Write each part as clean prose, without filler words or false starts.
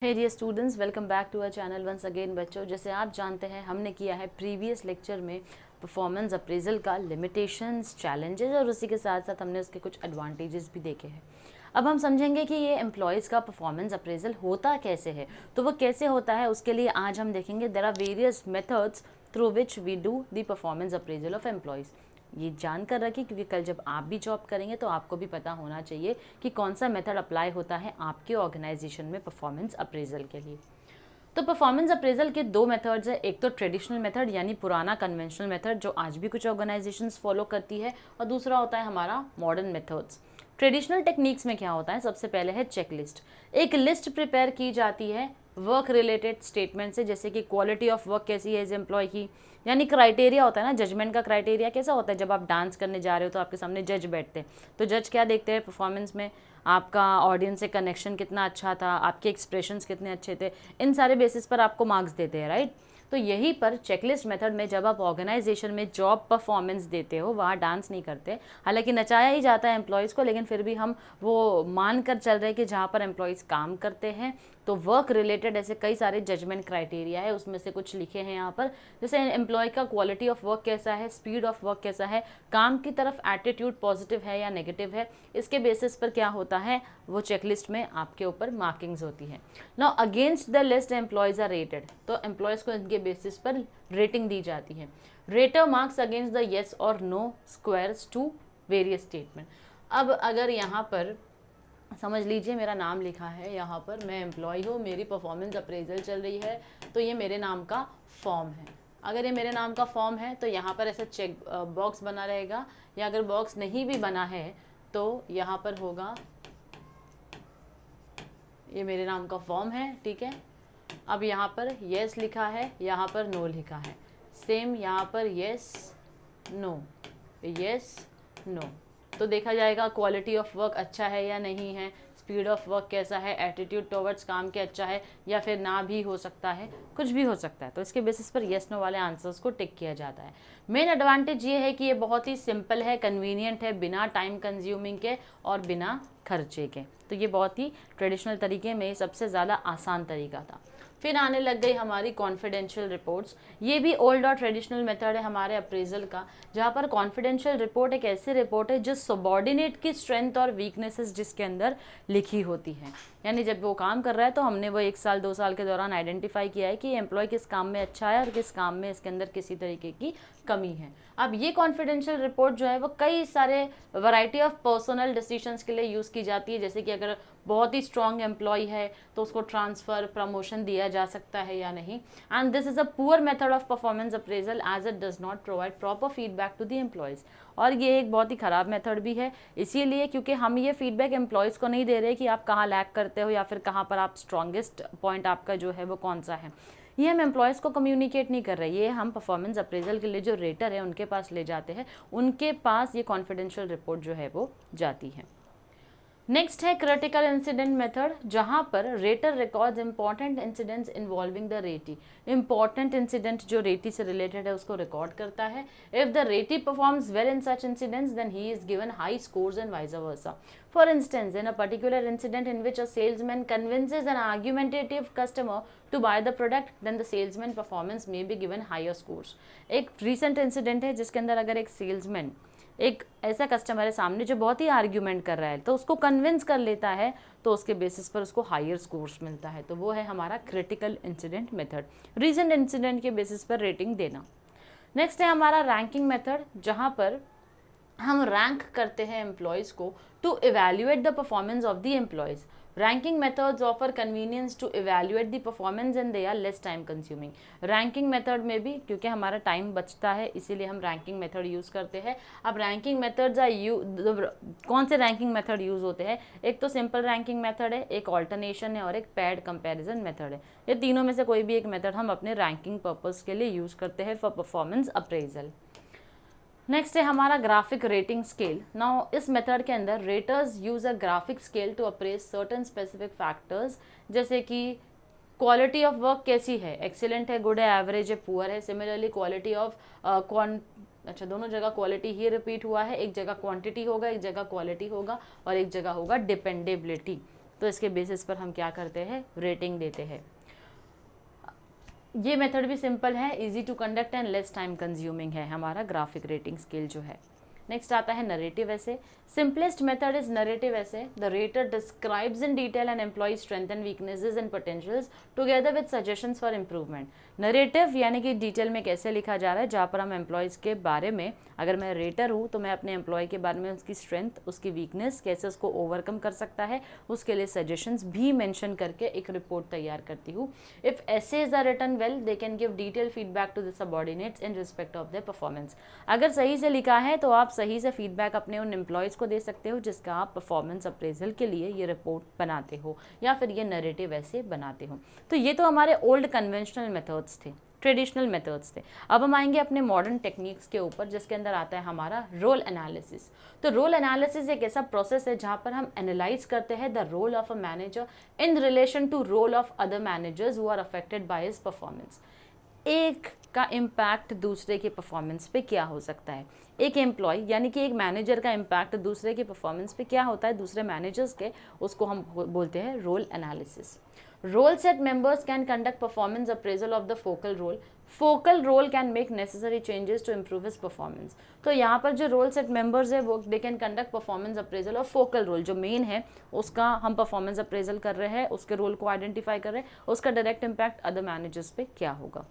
Hey dear students, welcome back to our channel once again. बच्चों, जैसे आप जानते हैं हमने किया है प्रीवियस लेक्चर में परफॉर्मेंस अप्रेजल का लिमिटेशंस, चैलेंजेस और उसी के साथ साथ हमने उसके कुछ एडवांटेजेस भी देखे हैं। अब हम समझेंगे कि ये एम्प्लॉयज़ का परफॉर्मेंस अप्रेजल होता कैसे है। तो वो कैसे होता है उसके लिए आज हम देखेंगे there are various methods through which we do the performance appraisal of employees. ये जानकर रखिए क्योंकि कल जब आप भी जॉब करेंगे तो आपको भी पता होना चाहिए कि कौन सा मेथड अप्लाई होता है आपके ऑर्गेनाइजेशन में परफॉर्मेंस अप्रेजल के लिए। तो परफॉर्मेंस अप्रेजल के दो मेथड्स है, एक तो ट्रेडिशनल मेथड यानी पुराना कन्वेंशनल मेथड जो आज भी कुछ ऑर्गेनाइजेशंस फॉलो करती है, और दूसरा होता है हमारा मॉडर्न मेथड्स। ट्रेडिशनल टेक्निक्स में क्या होता है, सबसे पहले है चेकलिस्ट। एक लिस्ट प्रिपेयर की जाती है वर्क रिलेटेड स्टेटमेंट से, जैसे कि क्वालिटी ऑफ वर्क कैसी है इस एम्प्लॉय की, यानी क्राइटेरिया होता है ना, जजमेंट का क्राइटेरिया कैसा होता है। जब आप डांस करने जा रहे हो तो आपके सामने जज बैठते हैं, तो जज क्या देखते हैं परफॉर्मेंस में, आपका ऑडियंस से कनेक्शन कितना अच्छा था, आपके एक्सप्रेशंस कितने अच्छे थे, इन सारे बेसिस पर आपको मार्क्स देते हैं, राइट। तो यहीं पर चेकलिस्ट मेथड में जब आप ऑर्गेनाइजेशन में जॉब परफॉर्मेंस देते हो, वहाँ डांस नहीं करते, हालांकि नचाया ही जाता है एम्प्लॉयज़ को, लेकिन फिर भी हम वो मान कर चल रहे हैं कि जहाँ पर एम्प्लॉयज़ काम करते हैं तो वर्क रिलेटेड ऐसे कई सारे जजमेंट क्राइटेरिया है, उसमें से कुछ लिखे हैं यहाँ पर। जैसे एम्प्लॉय का क्वालिटी ऑफ वर्क कैसा है, स्पीड ऑफ वर्क कैसा है, काम की तरफ एटीट्यूड पॉजिटिव है या नेगेटिव है, इसके बेसिस पर क्या होता है, वो चेकलिस्ट में आपके ऊपर मार्किंग्स होती है। Now against the list employees are rated, तो एम्प्लॉयज़ को इनके बेसिस पर रेटिंग दी जाती है। Rater marks against the yes or no squares to various statement. अब अगर यहाँ पर समझ लीजिए मेरा नाम लिखा है, यहाँ पर मैं एम्प्लॉय हूँ, मेरी परफॉर्मेंस अप्रेजल चल रही है, तो ये मेरे नाम का फॉर्म है। अगर ये मेरे नाम का फॉर्म है तो यहाँ पर ऐसा चेक बॉक्स बना रहेगा, या अगर बॉक्स नहीं भी बना है तो यहाँ पर होगा ये मेरे नाम का फॉर्म है, ठीक है। अब यहाँ पर येस लिखा है, यहाँ पर नो लिखा है, सेम यहाँ पर येस नो, येस नो। तो देखा जाएगा क्वालिटी ऑफ वर्क अच्छा है या नहीं है, स्पीड ऑफ वर्क कैसा है, एटीट्यूड टुवर्ड्स काम के अच्छा है या फिर ना भी हो सकता है, कुछ भी हो सकता है। तो इसके बेसिस पर येस नो वाले आंसर्स को टिक किया जाता है। मेन एडवांटेज ये है कि ये बहुत ही सिंपल है, कन्वीनियंट है, बिना टाइम कंज्यूमिंग के और बिना खर्चे के। तो ये बहुत ही ट्रेडिशनल तरीके में सबसे ज़्यादा आसान तरीका था। फिर आने लग गई हमारी कॉन्फिडेंशियल रिपोर्ट्स। ये भी ओल्ड और ट्रेडिशनल मेथड है हमारे अप्रेजल का, जहाँ पर कॉन्फिडेंशियल रिपोर्ट एक ऐसी रिपोर्ट है जो सबॉर्डिनेट की स्ट्रेंथ और वीकनेसेस जिसके अंदर लिखी होती है। यानी जब वो काम कर रहा है तो हमने वो 1 साल 2 साल के दौरान आइडेंटिफाई किया है कि एम्प्लॉय किस काम में अच्छा है और किस काम में इसके अंदर किसी तरीके की कमी है। अब ये कॉन्फिडेंशियल रिपोर्ट जो है वो कई सारे वैरायटी ऑफ पर्सनल डिसीजंस के लिए यूज़ की जाती है, जैसे कि अगर बहुत ही स्ट्रॉन्ग एम्प्लॉय है तो उसको ट्रांसफ़र प्रमोशन दिया जा सकता है या नहीं। And this is a poor method of performance appraisal as it does not provide proper feedback to the employees. और ये एक बहुत ही ख़राब मेथड भी है, इसीलिए क्योंकि हम ये फीडबैक एम्प्लॉयज़ को नहीं दे रहे कि आप कहाँ लैक करते हो या फिर कहाँ पर आप स्ट्रॉन्गेस्ट पॉइंट आपका जो है वो कौन सा है। ये हम एम्प्लॉयज़ को कम्युनिकेट नहीं कर रहे, ये हम परफॉर्मेंस अप्रेजल के लिए जो रेटर है उनके पास ले जाते हैं, उनके पास ये कॉन्फिडेंशियल रिपोर्ट जो है वो जाती है। नेक्स्ट है क्रिटिकल इंसिडेंट मेथड, जहां पर rater records important incidents involving the ratee. Important incident जो रेटी से रिलेटेड है उसको रिकॉर्ड करता है। If the ratee performs well in such incidents then he is given high scores and vice versa. For instance, in a particular incident in which a salesman convinces an argumentative customer to buy the product, then the salesman performance may be given higher scores. एक recent incident है जिसके अंदर अगर एक salesman एक ऐसा customer है सामने जो बहुत ही आर्ग्यूमेंट कर रहा है तो उसको कन्विंस कर लेता है, तो उसके बेसिस पर उसको हायर स्कोर्स मिलता है। तो वो है हमारा critical incident method, recent incident के बेसिस पर रेटिंग देना। नेक्स्ट है हमारा रैंकिंग मेथड, जहाँ पर हम रैंक करते हैं एम्प्लॉयज़ को to evaluate the performance of the employees. Ranking methods offer convenience to evaluate the performance and they are less time consuming. Ranking method में भी क्योंकि हमारा टाइम बचता है इसीलिए हम रैंकिंग मेथड यूज़ करते हैं। अब रैंकिंग मेथड्स आर कौन से रैंकिंग मेथड यूज़ होते हैं, एक तो सिंपल रैंकिंग मेथड है, एक ऑल्टरनेशन है और एक पैड कंपैरिजन मेथड है। ये तीनों में से कोई भी एक मेथड हम अपने रैंकिंग पर्पज़ के लिए यूज़ करते हैं फॉर परफॉर्मेंस अप्रेजल। नेक्स्ट है हमारा ग्राफिक रेटिंग स्केल। नाउ इस मेथड के अंदर raters use a graphic scale to appraise certain specific factors, जैसे कि क्वालिटी ऑफ वर्क कैसी है, एक्सीलेंट है, गुड है, एवरेज है, पुअर है। सिमिलरली क्वालिटी ऑफ अच्छा दोनों जगह क्वालिटी ही रिपीट हुआ है, एक जगह क्वांटिटी होगा, एक जगह क्वालिटी होगा और एक जगह होगा डिपेंडेबिलिटी। तो इसके बेसिस पर हम क्या करते हैं, रेटिंग देते हैं। ये मेथड भी सिंपल है, easy to conduct and less time consuming है हमारा ग्राफिक रेटिंग स्केल जो है। नेक्स्ट आता है narrative essay. Simplest method is narrative essay. The rater describes in detail an employee strength and weaknesses and potentials together with suggestions for improvement. Narrative यानी कि detail में कैसे लिखा जा रहा है, जहाँ पर हम एम्प्लॉयज़ के बारे में, अगर मैं रेटर हूँ तो मैं अपने एम्प्लॉय के बारे में उसकी स्ट्रेंथ, उसकी वीकनेस, कैसे उसको ओवरकम कर सकता है, उसके लिए सजेशंस भी मेंशन करके एक रिपोर्ट तैयार करती हूँ। If essays are written well they can give detail feedback to the subordinates in respect of their performance. अगर सही से लिखा है तो आप सही से फीडबैक अपने उन एम्प्लॉयज़ को दे सकते हो जिसका आप परफॉर्मेंस अप्रेजल के लिए ये रिपोर्ट बनाते हो या फिर ये नरेटिव ऐसे बनाते हो। तो ये तो हमारे ओल्ड कन्वेंशनल मेथड्स थे, ट्रेडिशनल मेथड्स थे। अब हम आएंगे अपने मॉडर्न टेक्निक्स के ऊपर, जिसके अंदर आता है हमारा रोल एनालिसिस। तो रोल एनालिसिस एक ऐसा प्रोसेस है जहाँ पर हम एनालाइज करते हैं the role of a manager in relation to role of other managers who are affected by his performance. एक का इम्पैक्ट दूसरे के परफॉर्मेंस पे क्या हो सकता है, एक एम्प्लॉय यानी कि एक मैनेजर का इम्पैक्ट दूसरे के परफॉर्मेंस पे क्या होता है, दूसरे मैनेजर्स के, उसको हम बोलते हैं role analysis. Role set members can conduct performance appraisal of the focal role. Focal role can make necessary changes to improve his performance. तो यहाँ पर जो रोल सेट मेंबर्स है वो they can conduct performance appraisal और focal role जो main है उसका हम परफॉर्मेंस अप्रेजल कर रहे हैं, उसके रोल को आइडेंटिफाई कर रहे हैं, उसका डायरेक्ट इम्पैक्ट अदर मैनेजर्स पे क्या होगा।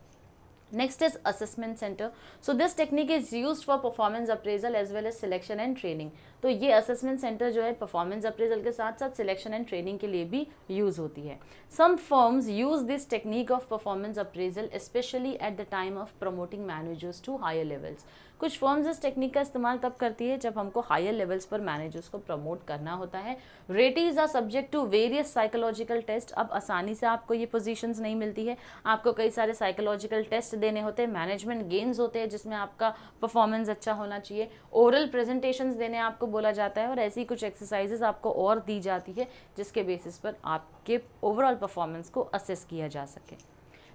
Next is assessment center. So this technique is used for performance appraisal as well as selection and training. तो ये assessment center जो है performance appraisal के साथ साथ selection and training के लिए भी use होती है। Some firms use this technique of performance appraisal especially at the time of promoting managers to higher levels. कुछ फर्म्स इस टेक्निक का इस्तेमाल तब करती है जब हमको हायर लेवल्स पर मैनेजर्स को प्रमोट करना होता है। Ratees are subject to various psychological test. अब आसानी से आपको ये पोजीशंस नहीं मिलती है, आपको कई सारे साइकोलॉजिकल टेस्ट देने होते हैं, मैनेजमेंट गेम्स होते हैं जिसमें आपका परफॉर्मेंस अच्छा होना चाहिए, ओरल प्रेजेंटेशंस देने आपको बोला जाता है और ऐसी कुछ एक्सरसाइजेस आपको और दी जाती है जिसके बेसिस पर आपके ओवरऑल परफॉर्मेंस को असेस किया जा सके।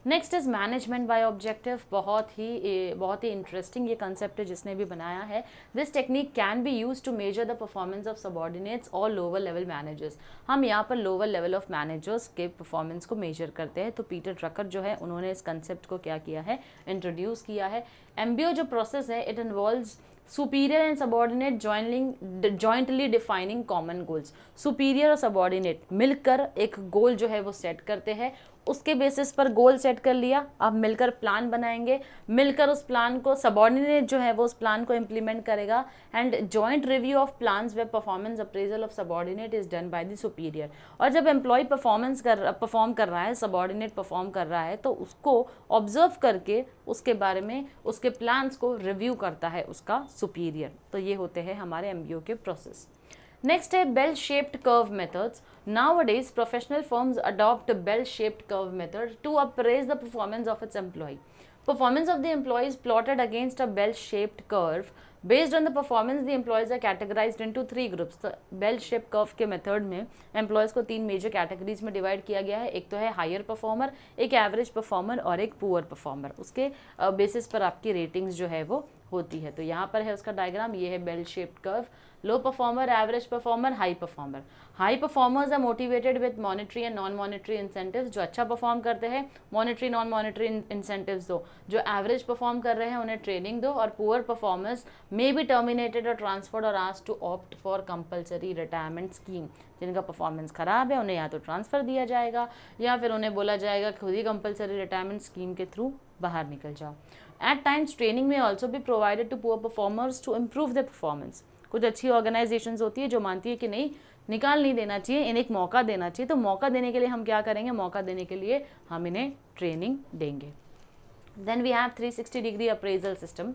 Next is management by objective. बहुत ही इंटरेस्टिंग ये कंसेप्ट है जिसने भी बनाया है। This technique can be use to measure the performance of subordinates और लोअर लेवल मैनेजर्स। हम यहाँ पर लोअर लेवल ऑफ मैनेजर्स के परफॉर्मेंस को मेजर करते हैं। तो पीटर ड्रकर जो है उन्होंने इस कंसेप्ट को क्या किया है, इंट्रोड्यूस किया है। एमबीओ जो प्रोसेस है it involves superior and subordinate jointly defining common goals. Superior और सबऑर्डिनेट मिलकर एक गोल जो है वो सेट करते हैं, उसके बेसिस पर गोल सेट कर लिया, अब मिलकर प्लान बनाएंगे, मिलकर उस प्लान को सबऑर्डिनेट जो है वो उस प्लान को इम्प्लीमेंट करेगा and joint review of plans where performance appraisal of subordinate is done by the superior. और जब एम्प्लॉय परफॉर्म कर रहा है, सबऑर्डिनेट परफॉर्म कर रहा है, तो उसको ऑब्जर्व करके उसके बारे में उसके प्लान्स को रिव्यू करता है उसका सुपीरियर। तो ये होते हैं हमारे एमबीओ के प्रोसेस। Next है bell shaped curve methods. Nowadays, professional firms adopt a bell shaped curve method to appraise the performance of its employee. Performance of the employee is plotted against a bell shaped curve. Based on the performance, the employees are categorized into 3 groups. तो bell shaped curve के method में employees को 3 major categories में divide किया गया है। एक तो है हायर परफॉर्मर, एक एवरेज परफॉर्मर और एक पुअर परफॉर्मर। उसके बेसिस पर आपकी रेटिंग्स जो है वो होती है। तो यहाँ पर है उसका डायग्राम, ये है bell shaped curve. Low performer, average performer, high performer. High performers are motivated with monetary and non monetary incentives. जो अच्छा परफॉर्म करते हैं मॉनेटरी नॉन मॉनेटरी इंसेंटिव्स दो, जो एवरेज परफॉर्म कर रहे हैं उन्हें ट्रेनिंग दो, और poor performers may be terminated और ट्रांसफर्ड और asked to opt for compulsory retirement scheme. जिनका परफॉर्मेंस खराब है उन्हें या तो ट्रांसफ़र दिया जाएगा या फिर उन्हें बोला जाएगा खुद ही कंपलसरी रिटायरमेंट स्कीम के थ्रू बाहर निकल जाओ। At times, training may also be provided to poor performers to improve their performance. कुछ अच्छी ऑर्गेनाइजेशंस होती है जो मानती है कि नहीं, निकाल नहीं देना चाहिए, इन्हें एक मौका देना चाहिए। तो मौका देने के लिए हम क्या करेंगे, मौका देने के लिए हम इन्हें ट्रेनिंग देंगे। Then we have 360 degree appraisal system.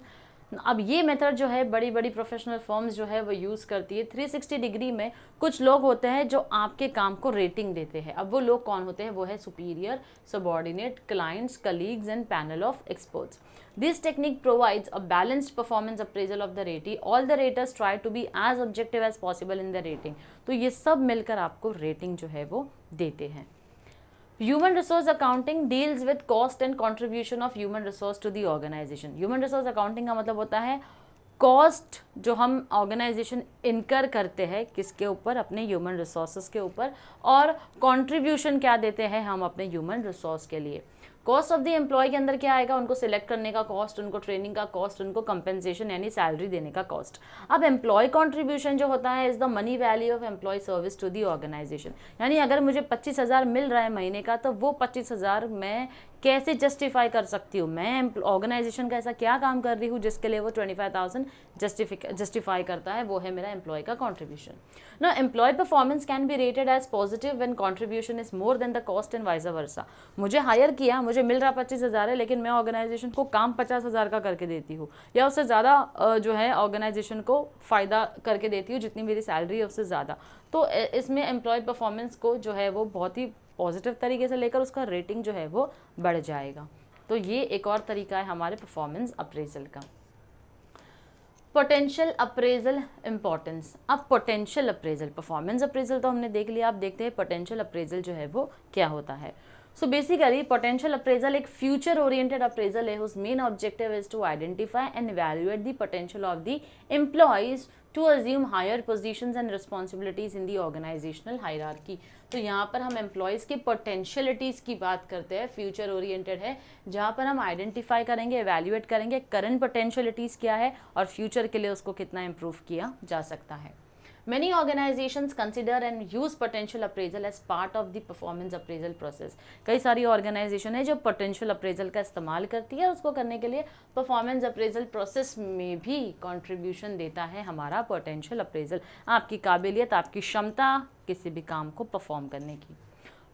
अब ये मेथड जो है बड़ी बड़ी प्रोफेशनल फर्म्स जो है वो यूज़ करती है। 360 डिग्री में कुछ लोग होते हैं जो आपके काम को रेटिंग देते हैं। अब वो लोग कौन होते हैं, वो है superior, subordinate, clients, colleagues and panel of experts. This technique provides a balanced performance appraisal of the ratee. All the raters try to be as objective as possible in the rating. तो ये सब मिलकर आपको rating जो है वो देते हैं। Human resource accounting deals with cost and contribution of human resource to the organization. Human resource accounting का मतलब होता है कॉस्ट जो हम ऑर्गेनाइजेशन इनकर करते हैं किसके ऊपर, अपने ह्यूमन रिसोर्सेज के ऊपर, और कंट्रीब्यूशन क्या देते हैं हम अपने ह्यूमन रिसोर्स के लिए। कॉस्ट ऑफ द एम्प्लॉय के अंदर क्या आएगा, उनको सिलेक्ट करने का कॉस्ट, उनको ट्रेनिंग का कॉस्ट, उनको कंपेंसेशन यानी सैलरी देने का कॉस्ट। अब एम्प्लॉय कंट्रीब्यूशन जो होता है is the money value of employee service to the organisation, यानी अगर मुझे 25,000 मिल रहा है महीने का, तो वो 25,000 मैं कैसे जस्टिफाई कर सकती हूँ, मैं ऑर्गेनाइजेशन का ऐसा क्या काम कर रही हूँ जिसके लिए वो 25,000 जस्टिफाई करता है, वो है मेरा एम्प्लॉय का कॉन्ट्रीब्यूशन। ना employee performance can be rated as positive when contribution is more than the cost and vice versa. मुझे हायर किया, मुझे मिल रहा 25,000 है, लेकिन मैं ऑर्गेनाइजेशन को काम 50,000 का करके देती हूँ, या उससे ज़्यादा जो है ऑर्गेनाइजेशन को फ़ायदा करके देती हूँ, जितनी मेरी सैलरी है उससे ज़्यादा, तो इसमें एम्प्लॉय परफॉर्मेंस को जो है वो बहुत ही पॉजिटिव तरीके से लेकर उसका रेटिंग जो है वो बढ़ जाएगा। तो ये एक और तरीका है हमारे परफॉर्मेंस अप्रेजल का। Potential appraisal importance. अब पोटेंशियल अप्रेजल, परफॉर्मेंस अप्रेजल तो हमने देख लिया, आप देखते हैं पोटेंशियल अप्रेजल जो है वो क्या होता है। सो बेसिकली पोटेंशियल अप्रेजल एक फ्यूचर ओरिएंटेड अप्रेजल है whose main objective is to identify and evaluate the potential of the employees to assume higher positions and responsibilities in the organisational hierarchy. तो यहाँ पर हम एम्प्लॉयज़ की पोटेंशियलिटीज़ की बात करते हैं, फ्यूचर ओरिएंटेड है, जहाँ पर हम आइडेंटिफाई करेंगे, एवैल्यूएट करेंगे करंट पोटेंशियलिटीज़ क्या है और फ्यूचर के लिए उसको कितना इम्प्रूव किया जा सकता है। Many organizations consider and use potential appraisal as part of the performance appraisal process. कई सारी ऑर्गेनाइजेशन है जो पोटेंशियल अप्रेजल का इस्तेमाल करती है, उसको करने के लिए परफॉर्मेंस अप्रेजल प्रोसेस में भी कंट्रीब्यूशन देता है हमारा पोटेंशियल अप्रेजल, आपकी काबिलियत, आपकी क्षमता किसी भी काम को परफॉर्म करने की।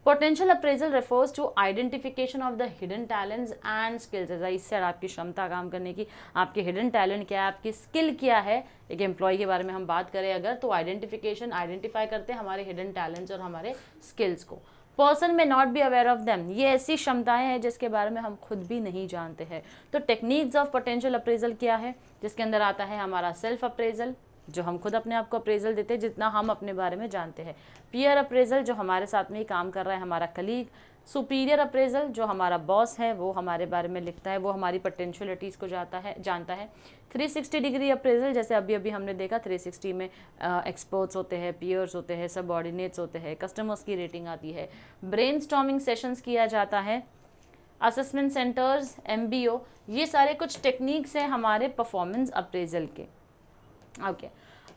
Potential appraisal refers to identification of the hidden talents and skills. As I said, आपकी क्षमता काम करने की, आपकी हिडन टैलेंट क्या है, आपकी स्किल क्या है। एक एम्प्लॉय के बारे में हम बात करें अगर, तो आइडेंटिफाई करते हैं हमारे हिडन टैलेंट्स और हमारे स्किल्स को। पर्सन में not be aware of them, ये ऐसी क्षमताएं हैं जिसके बारे में हम खुद भी नहीं जानते हैं। तो टेक्निक्स ऑफ पोटेंशियल अप्रेजल क्या है, जिसके अंदर आता है हमारा सेल्फ अप्रेजल, जो हम खुद अपने आप को अप्रेजल देते हैं जितना हम अपने बारे में जानते हैं। पीयर अप्रेजल, जो हमारे साथ में ही काम कर रहा है हमारा कलीग। सुपीरियर अप्रेजल, जो हमारा बॉस है वो हमारे बारे में लिखता है, वो हमारी पोटेंशियलिटीज़ को जानता है। 360 डिग्री अप्रेजल, जैसे अभी अभी हमने देखा 360 में एक्सपर्ट्स होते हैं, पीयर्स होते हैं, सबऑर्डिनेट्स होते हैं, कस्टमर्स की रेटिंग आती है। ब्रेनस्टॉर्मिंग सेशंस किया जाता है, असेसमेंट सेंटर्स, MBO, ये सारे कुछ टेक्निक्स हैं हमारे परफॉर्मेंस अप्रेजल के। ओके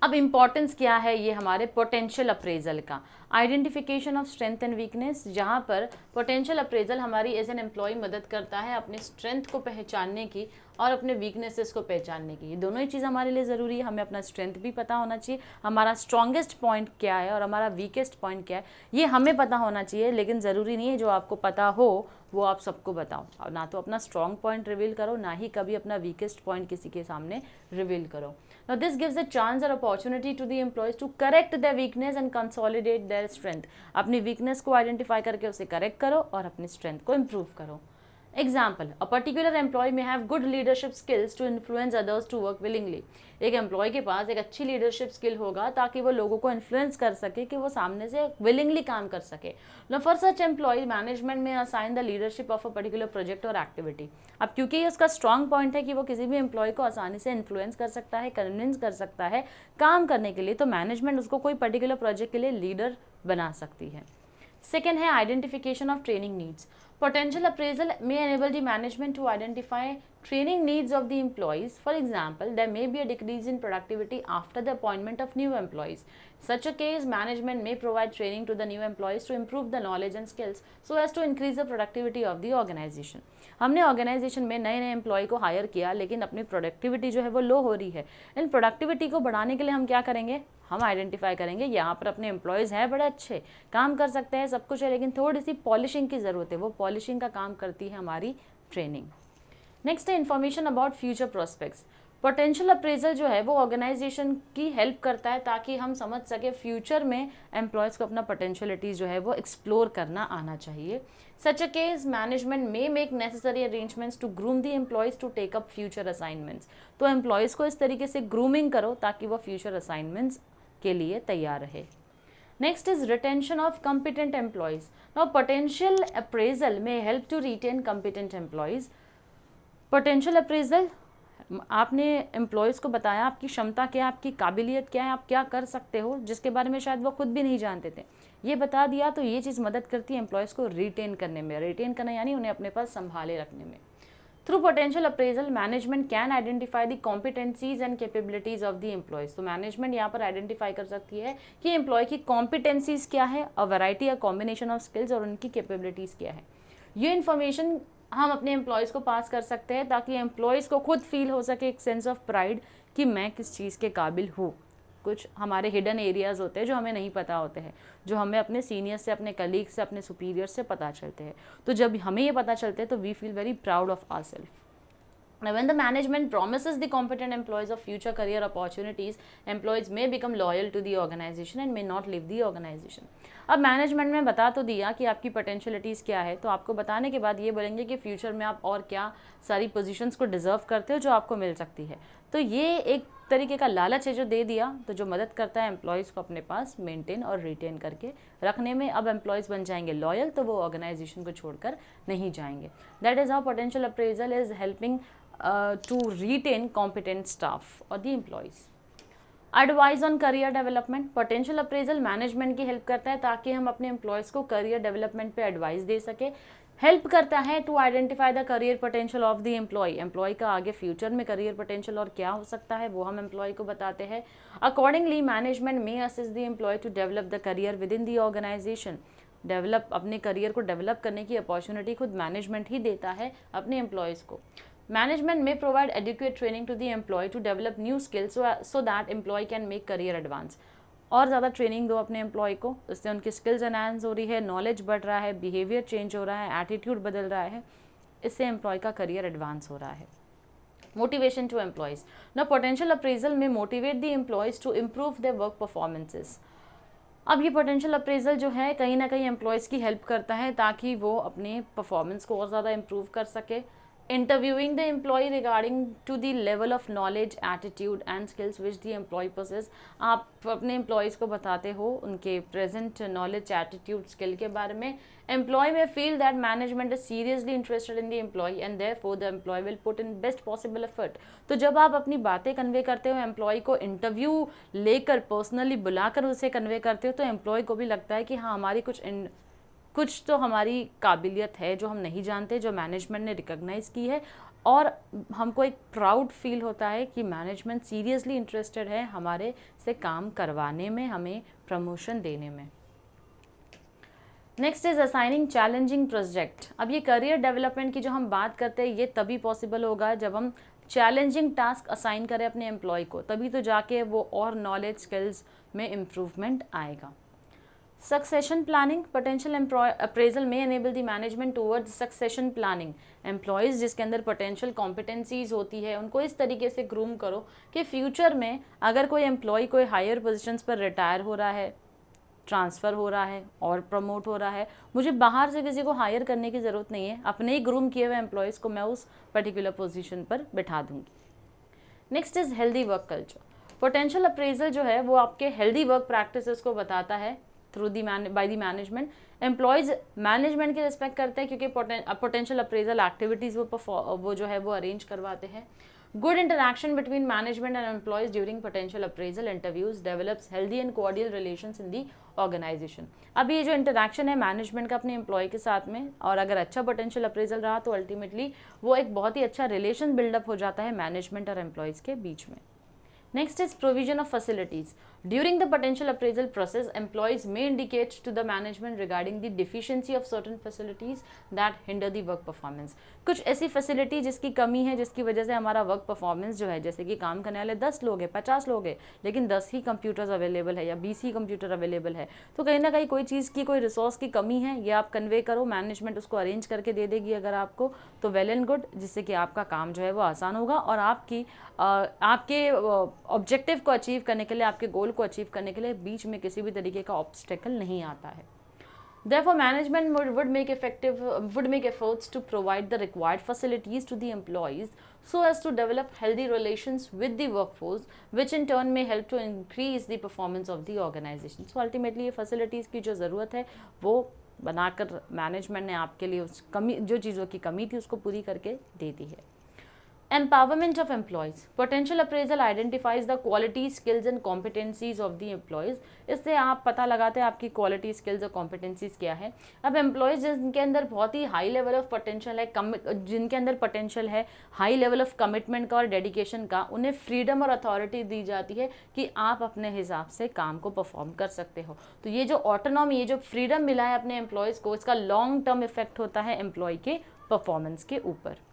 अब इम्पॉर्टेंस क्या है ये हमारे पोटेंशियल अप्रेजल का। Identification of strength and weakness, जहाँ पर पोटेंशियल अप्रेजल हमारी एज एन एम्प्लॉय मदद करता है अपने स्ट्रेंथ को पहचानने की और अपने वीकनेसेस को पहचानने की। ये दोनों ही चीज़ हमारे लिए ज़रूरी है। हमें अपना स्ट्रेंथ भी पता होना चाहिए, हमारा स्ट्रॉन्गेस्ट पॉइंट क्या है और हमारा वीकेस्ट पॉइंट क्या है, ये हमें पता होना चाहिए। लेकिन ज़रूरी नहीं है जो आपको पता हो वो आप सबको बताओ, और ना तो अपना स्ट्रॉन्ग पॉइंट रिवील करो, ना ही कभी अपना वीकेस्ट पॉइंट किसी के सामने रिवील करो। Now this gives a chance or opportunity to the employees to correct their weakness and consolidate their strength. अपनी weakness को identify करके उसे correct करो और अपनी strength को improve करो। Example, a particular employee may have good leadership skills to influence others to work willingly. एक एम्प्लॉय के पास एक अच्छी लीडरशिप स्किल होगा ताकि वो लोगों को इन्फ्लुएंस कर सके कि वो सामने से विलिंगली काम कर सके। Now for such employee, management may assign the leadership of a particular project or activity. अब क्योंकि ये उसका स्ट्रॉन्ग पॉइंट है कि वो किसी भी एम्प्लॉय को आसानी से इन्फ्लुएंस कर सकता है, कन्विंस कर सकता है काम करने के लिए, तो मैनेजमेंट उसको कोई पर्टिकुलर प्रोजेक्ट के लिए लीडर बना सकती है। सेकेंड है identification of training needs. Potential appraisal may enable the management to identify training needs of the employees. For example, there may be a decrease in productivity after the appointment of new employees. Such a case, management may provide training to the new employees to improve the knowledge and skills so as to increase the productivity of the organization. हमने organisation में नए नए employ को higher किया, लेकिन अपनी productivity जो है वो लो हो रही है। इन प्रोडक्टिविटी को बढ़ाने के लिए हम क्या करेंगे, हम आइडेंटिफाई करेंगे यहाँ पर अपने एम्प्लॉयज़ हैं, बड़े अच्छे काम कर सकते हैं, सब कुछ है, लेकिन थोड़ी सी पॉलिशिंग की ज़रूरत है। वो पॉलिशिंग का काम करती है हमारी ट्रेनिंग। नेक्स्ट है information about future prospects. Potential appraisal जो है वो ऑर्गेनाइजेशन की हेल्प करता है ताकि हम समझ सके फ्यूचर में एम्प्लॉयज़ को अपना पोटेंशियलिटीज़ जो है वो एक्सप्लोर करना आना चाहिए। Such a case, management may make necessary arrangements to groom the employees to take up future assignments. तो एम्प्लॉयज़ को इस तरीके से ग्रूमिंग करो ताकि वो फ्यूचर असाइनमेंट्स के लिए तैयार रहे। Next is retention of competent employees. Now potential appraisal may help to retain competent employees. Potential appraisal आपने एम्प्लॉयज़ को बताया आपकी क्षमता क्या है, आपकी काबिलियत क्या है, आप क्या कर सकते हो, जिसके बारे में शायद वो खुद भी नहीं जानते थे, ये बता दिया, तो ये चीज़ मदद करती है एम्प्लॉयज़ को रिटेन करने में। रिटेन करना यानी उन्हें अपने पास संभाले रखने में। Through potential appraisal management can identify the competencies and capabilities of the employees. तो मैनेजमेंट यहाँ पर आइडेंटिफाई कर सकती है कि एम्प्लॉय की कॉम्पिटेंसीज क्या है, a variety, a combination of skills, और उनकी कैपेबिलिटीज़ क्या है। ये इन्फॉर्मेशन हम अपने एम्प्लॉयज़ को पास कर सकते हैं ताकि एम्प्लॉयज़ को खुद फील हो सके एक सेंस ऑफ प्राइड कि मैं किस चीज़ के काबिल हूँ। कुछ हमारे हिडन एरियाज़ होते हैं जो हमें नहीं पता होते हैं, जो हमें अपने सीनियर से, अपने कलीग से, अपने सुपीरियर से पता चलते हैं। तो जब हमें ये पता चलते हैं तो we feel very proud of our self. Now, when the management promises the competent employees of future career opportunities, employees may become loyal to the organization and may not leave the organization. अब management में बता तो दिया कि आपकी पोटेंशियलिटीज़ क्या है, तो आपको बताने के बाद ये बोलेंगे कि फ्यूचर में आप और क्या सारी पोजीशंस को डिजर्व करते हो जो आपको मिल सकती है। तो ये एक तरीके का लालच है जो दे दिया, तो जो मदद करता है एम्प्लॉयज़ को अपने पास मेंटेन और रिटेन करके रखने में। अब एम्प्लॉयज़ बन जाएंगे लॉयल, तो वो ऑर्गेनाइजेशन को छोड़कर नहीं जाएंगे। That is how potential appraisal is helping to retain competent staff or the employees. Advice on career development, potential appraisal management की हेल्प करता है ताकि हम अपने एम्प्लॉयज़ को करियर डेवलपमेंट पे एडवाइस दे सके। हेल्प करता है to identify the career potential of the employee. Employee का आगे फ्यूचर में करियर पोटेंशियल और क्या हो सकता है वो हम एम्प्लॉय को बताते हैं। अकॉर्डिंगली मैनेजमेंट में assist the employee to develop the career within the organisation. Develop, अपने करियर को डेवलप करने की अपॉर्चुनिटी खुद मैनेजमेंट ही देता है अपने एम्प्लॉयज़ को। Management may provide adequate training to the employee to develop new skills so that employee can make career advance. और ज़्यादा ट्रेनिंग दो अपने एम्प्लॉय को, इससे उनकी स्किल्स एनहांस हो रही है, नॉलेज बढ़ रहा है, बिहेवियर चेंज हो रहा है, एटीट्यूड बदल रहा है, इससे एम्प्लॉय का करियर एडवांस हो रहा है। मोटिवेशन टू एम्प्लॉयज़, ना पोटेंशियल अप्रेजल में motivate the employees to improve their work performances. अब ये पोटेंशियल अप्रेजल जो है कहीं ना कहीं एम्प्लॉयज़ की हेल्प करता है ताकि वो अपने परफॉर्मेंस को और ज़्यादा इम्प्रूव कर सके। Interviewing the employee regarding to the level of knowledge, attitude and skills which the employee possess. आप अपने एम्प्लॉयज़ को बताते हो उनके प्रेजेंट नॉलेज, एटीट्यूड, स्किल के बारे में। Employee may feel that management is seriously interested in the employee and therefore the employee will put in best possible effort. तो जब आप अपनी बातें कन्वे करते हो एम्प्लॉय को, इंटरव्यू लेकर पर्सनली बुलाकर उसे कन्वे करते हो, तो एम्प्लॉय को भी लगता है कि हाँ हमारी कुछ तो हमारी काबिलियत है जो हम नहीं जानते, जो मैनेजमेंट ने रिकॉग्नाइज़ की है, और हमको एक प्राउड फील होता है कि मैनेजमेंट सीरियसली इंटरेस्टेड है हमारे से काम करवाने में, हमें प्रमोशन देने में। Next is assigning challenging project. अब ये करियर डेवलपमेंट की जो हम बात करते हैं ये तभी पॉसिबल होगा जब हम चैलेंजिंग टास्क असाइन करें अपने एम्प्लॉय को, तभी तो जाके वो और नॉलेज, स्किल्स में इम्प्रूवमेंट आएगा। Succession planning, potential appraisal may enable the management towards succession planning. Employees जिसके अंदर potential competencies होती है उनको इस तरीके से ग्रूम करो कि फ्यूचर में अगर कोई एम्प्लॉय कोई हायर पोजीशंस पर रिटायर हो रहा है, ट्रांसफ़र हो रहा है और प्रमोट हो रहा है, मुझे बाहर से किसी को हायर करने की ज़रूरत नहीं है, अपने ही ग्रूम किए हुए एम्प्लॉयज़ को मैं उस पर्टिकुलर पोजीशन पर बिठा दूंगी। Next is healthy work culture. Potential appraisal जो है वो आपके हेल्दी वर्क प्रैक्टिसेस को बताता है through the by the management. Employees management की रिस्पेक्ट करते हैं क्योंकि पोटेंशियल अप्रेजल एक्टिविटीज़ वो जो है वो अरेंज करवाते हैं। Good interaction between management and employees during potential appraisal interviews develops healthy and cordial relations in the organisation. अब ये जो इंटरैक्शन है मैनेजमेंट का अपने एम्प्लॉय के साथ में, और अगर अच्छा पोटेंशियल अप्रेजल रहा तो अल्टीमेटली वो एक बहुत ही अच्छा रिलेशन बिल्डअप हो जाता है मैनेजमेंट और एम्प्लॉयज़ के बीच में। Next is provision of facilities. During the potential appraisal process, employees may indicate to the management regarding the deficiency of certain facilities that hinder the work performance. कुछ ऐसी facility जिसकी कमी है, जिसकी वजह से हमारा वर्क परफॉर्मेंस जो है, जैसे कि काम करने वाले 10 लोग हैं, 50 लोग हैं, लेकिन 10 ही कंप्यूटर्स अवेलेबल है या 20 ही कंप्यूटर अवेलेबल है, तो कहीं ना कहीं कोई चीज़ की, कोई रिसोर्स की कमी है, ये आप कन्वे करो, मैनेजमेंट उसको अरेंज करके दे देगी अगर आपको, तो वेल एंड गुड, जिससे कि आपका काम जो है वो आसान होगा और आपके ऑब्जेक्टिव को अचीव करने के लिए, आपके गोल को अचीव करने के लिए बीच में किसी भी तरीके का ऑब्स्टेकल नहीं आता है। Therefore, management would make efforts to provide the required facilities to the employees so as to develop healthy relations with the workforce, which in turn may help to increase the performance of the organization. So ultimately ये facilities की जो ज़रूरत है वो बनाकर management ने आपके लिए उस कमी, जो चीज़ों की कमी थी उसको पूरी करके दे दी है। Empowerment of employees. Potential appraisal identifies the qualities, skills and competencies of the employees. इससे आप पता लगाते हैं आपकी क्वालिटी, स्किल्स और कॉम्पिटेंसीज क्या है. अब एम्प्लॉयज़ जिनके अंदर बहुत ही हाई लेवल ऑफ पोटेंशियल है, जिनके अंदर पोटेंशियल है हाई लेवल ऑफ कमिटमेंट का और डेडिकेशन का, उन्हें फ्रीडम और अथॉरिटी दी जाती है कि आप अपने हिसाब से काम को परफॉर्म कर सकते हो. तो ये जो ऑटोनॉमी, ये जो फ्रीडम मिला है अपने एम्प्लॉयज़ को, इसका लॉन्ग टर्म इफेक्ट होता है एम्प्लॉय के परफॉर्मेंस के ऊपर.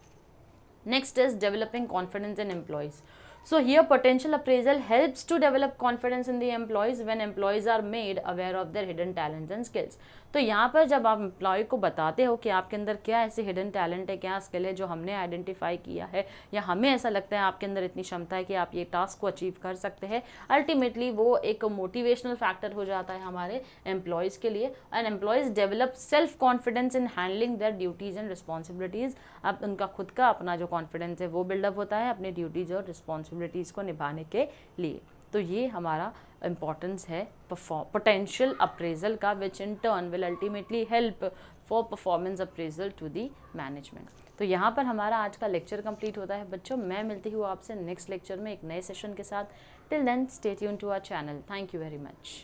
Next is developing confidence in employees. So here potential appraisal helps to develop confidence in the employees when employees are made aware of their hidden talents and skills. तो यहाँ पर जब आप एम्प्लॉय को बताते हो कि आपके अंदर क्या ऐसे हिडन टैलेंट है, क्या स्किल है जो हमने आइडेंटिफाई किया है, या हमें ऐसा लगता है आपके अंदर इतनी क्षमता है कि आप ये टास्क को अचीव कर सकते हैं, अल्टीमेटली वो एक मोटिवेशनल फैक्टर हो जाता है हमारे एम्प्लॉयज़ के लिए. And employees develop self confidence in handling their duties and responsibilities. अब उनका खुद का अपना जो कॉन्फिडेंस है वो बिल्डअप होता है अपनी ड्यूटीज़ और रिस्पॉन्सिबिलिटीज़ को निभाने के लिए. तो ये हमारा इम्पॉर्टेंस है पोटेंशियल अप्रेजल का, which in turn will ultimately help for performance appraisal to the management. तो यहाँ पर हमारा आज का लेक्चर कंप्लीट होता है बच्चों. मैं मिलती हूँ आपसे नेक्स्ट लेक्चर में एक नए सेशन के साथ. Till then stay tuned to our channel. Thank you very much.